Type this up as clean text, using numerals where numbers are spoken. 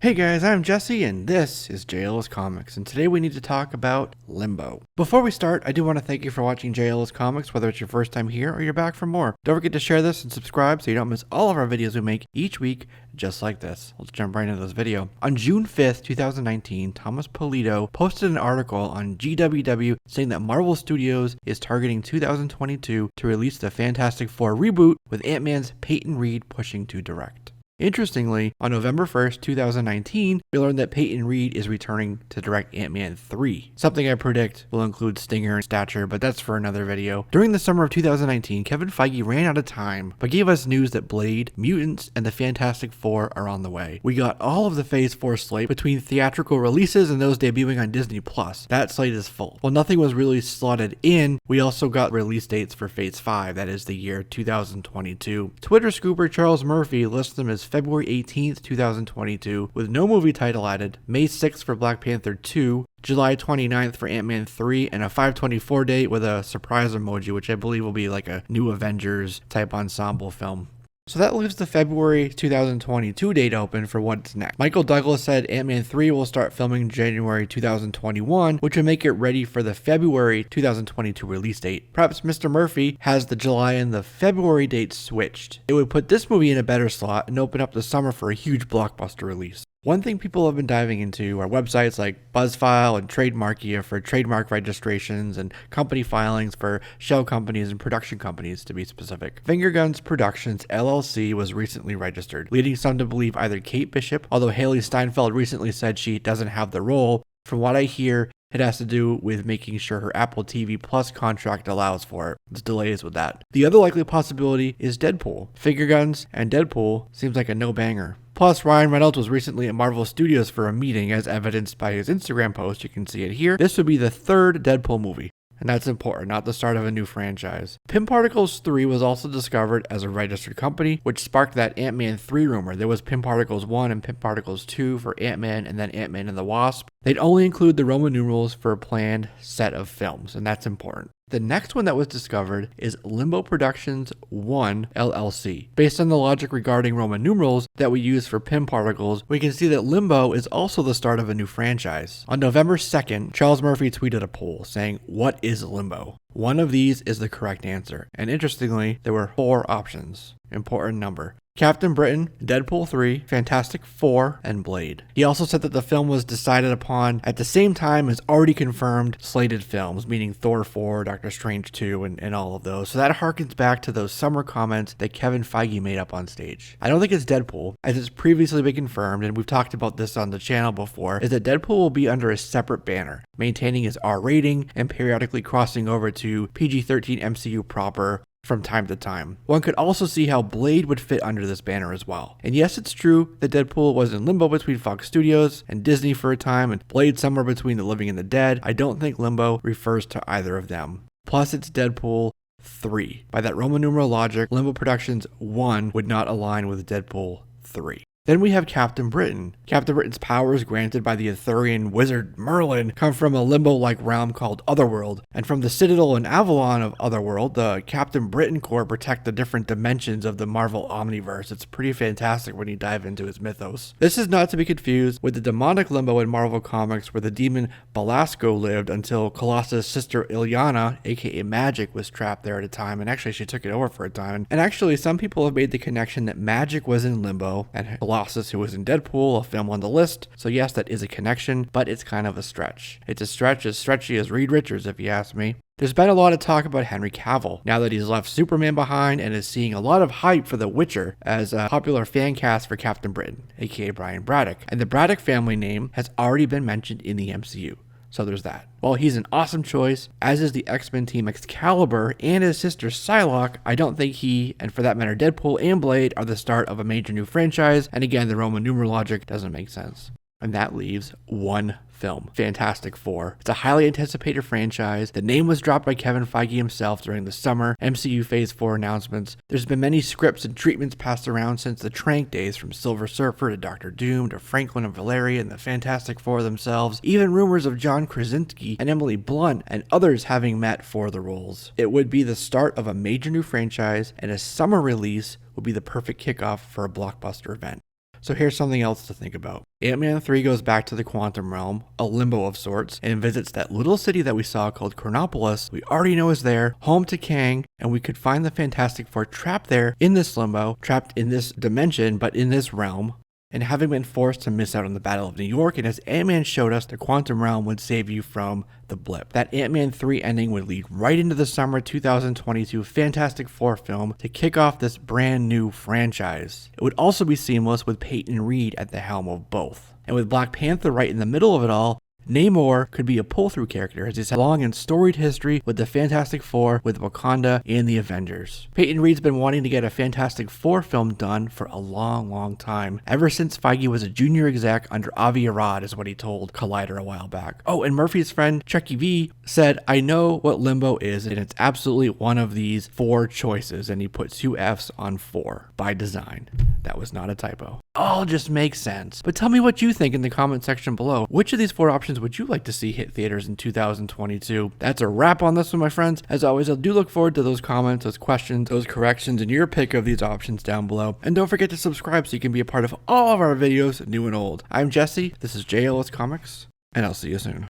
Hey guys, I'm Jesse and this is JLS Comics, and today we need to talk about Limbo. Before we start, I do want to thank you for watching JLS Comics, whether it's your first time here or you're back for more. Don't forget to share this and subscribe so you don't miss all of our videos we make each week just like this. Let's jump right into this video. On June 5th, 2019, Thomas Polito posted an article on GWW saying that Marvel Studios is targeting 2022 to release the Fantastic Four reboot, with Ant-Man's Peyton Reed pushing to direct. Interestingly, on November 1st, 2019, we learned that Peyton Reed is returning to direct Ant-Man 3, something I predict will include Stinger and Stature, but that's for another video. During the summer of 2019, Kevin Feige ran out of time, but gave us news that Blade, Mutants, and the Fantastic Four are on the way. We got all of the Phase 4 slate between theatrical releases and those debuting on Disney+. That slate is full. While nothing was really slotted in, we also got release dates for Phase 5, that is the year 2022. Twitter scooper Charles Murphy lists them as February 18th, 2022, with no movie title added, May 6th for Black Panther 2, July 29th for Ant-Man 3, and a 5/24 date with a surprise emoji, which I believe will be like a new Avengers type ensemble film. So that leaves the February 2022 date open for what's next. Michael Douglas said Ant-Man 3 will start filming January 2021, which would make it ready for the February 2022 release date. Perhaps Mr. Murphy has the July and the February dates switched. It would put this movie in a better slot and open up the summer for a huge blockbuster release. One thing people have been diving into are websites like BuzzFile and Trademarkia for trademark registrations and company filings for shell companies and production companies, to be specific. Fingerguns Productions LLC was recently registered, leading some to believe either Kate Bishop, although Haley Steinfeld recently said she doesn't have the role. From what I hear, it has to do with making sure her Apple TV Plus contract allows for it. There's delays with that. The other likely possibility is Deadpool. Fingerguns and Deadpool seems like a no-banger. Plus, Ryan Reynolds was recently at Marvel Studios for a meeting, as evidenced by his Instagram post. You can see it here. This would be the third Deadpool movie. And that's important, not the start of a new franchise. Pym Particles 3 was also discovered as a registered company, which sparked that Ant-Man 3 rumor. There was Pym Particles 1 and Pym Particles 2 for Ant-Man, and then Ant-Man and the Wasp. They'd only include the Roman numerals for a planned set of films, and that's important. The next one that was discovered is Limbo Productions 1 LLC. Based on the logic regarding Roman numerals that we use for Pym Particles, we can see that Limbo is also the start of a new franchise. On November 2nd, Charles Murphy tweeted a poll saying, "What is Limbo?" One of these is the correct answer, and interestingly, there were 4 options. Important number. Captain Britain, Deadpool 3, Fantastic Four, and Blade. He also said that the film was decided upon at the same time as already confirmed slated films, meaning Thor 4, Doctor Strange 2, and all of those. So that harkens back to those summer comments that Kevin Feige made up on stage. I don't think it's Deadpool, as it's previously been confirmed, and we've talked about this on the channel before, is that Deadpool will be under a separate banner, maintaining his R rating and periodically crossing over to PG-13 MCU proper from time to time. One could also see how Blade would fit under this banner as well. And yes, it's true that Deadpool was in limbo between Fox Studios and Disney for a time, and Blade somewhere between the living and the dead. I don't think limbo refers to either of them. Plus, it's Deadpool 3. By that Roman numeral logic, Limbo Productions 1 would not align with Deadpool 3. Then we have Captain Britain. Captain Britain's powers, granted by the Arthurian wizard Merlin, come from a limbo-like realm called Otherworld. And from the Citadel and Avalon of Otherworld, the Captain Britain Corps protect the different dimensions of the Marvel Omniverse. It's pretty fantastic when you dive into his mythos. This is not to be confused with the demonic limbo in Marvel Comics, where the demon Belasco lived until Colossus' sister Illyana, aka Magic, was trapped there at a time, and actually she took it over for a time. And actually, some people have made the connection that Magic was in limbo, and Colossus, who was in Deadpool, a film on the list. So yes, that is a connection, but it's kind of a stretch. It's a stretch as stretchy as Reed Richards, if you ask me. There's been a lot of talk about Henry Cavill, now that he's left Superman behind and is seeing a lot of hype for The Witcher as a popular fan cast for Captain Britain, aka Brian Braddock. And the Braddock family name has already been mentioned in the MCU. So there's that. While he's an awesome choice, as is the X-Men team Excalibur and his sister Psylocke, I don't think he, and for that matter Deadpool and Blade, are the start of a major new franchise, and again, the Roman numeral logic doesn't make sense. And that leaves one film, Fantastic Four. It's a highly anticipated franchise. The name was dropped by Kevin Feige himself during the summer MCU Phase 4 announcements. There's been many scripts and treatments passed around since the Trank days, from Silver Surfer to Doctor Doom to Franklin and Valeria and the Fantastic Four themselves, even rumors of John Krasinski and Emily Blunt and others having met for the roles. It would be the start of a major new franchise, and a summer release would be the perfect kickoff for a blockbuster event. So here's something else to think about. Ant-Man 3 goes back to the quantum realm, a limbo of sorts, and visits that little city that we saw called Chronopolis. We already know is there, home to Kang, and we could find the Fantastic Four trapped there in this limbo, trapped in this dimension, but in this realm, and having been forced to miss out on the Battle of New York. And as Ant-Man showed us, the quantum realm would save you from the blip. That Ant-Man 3 ending would lead right into the summer 2022 Fantastic Four film to kick off this brand new franchise. It would also be seamless with Peyton Reed at the helm of both. And with Black Panther right in the middle of it all, Namor could be a pull-through character as he's had a long and storied history with the Fantastic Four, with Wakanda, and the Avengers. Peyton Reed's been wanting to get a Fantastic Four film done for a long time, ever since Feige was a junior exec under Avi Arad, is what he told Collider a while back. Oh, and Murphy's friend Chucky V said, "I know what limbo is, and it's absolutely one of these 4 choices," and he put 2 F's on 4 by design. That was not a typo. All just makes sense. But tell me what you think in the comment section below. Which of these 4 options would you like to see hit theaters in 2022? That's a wrap on this one, my friends. As always, I do look forward to those comments, those questions, those corrections, and your pick of these options down below. And don't forget to subscribe so you can be a part of all of our videos, new and old. I'm Jesse, this is JLS Comics, and I'll see you soon.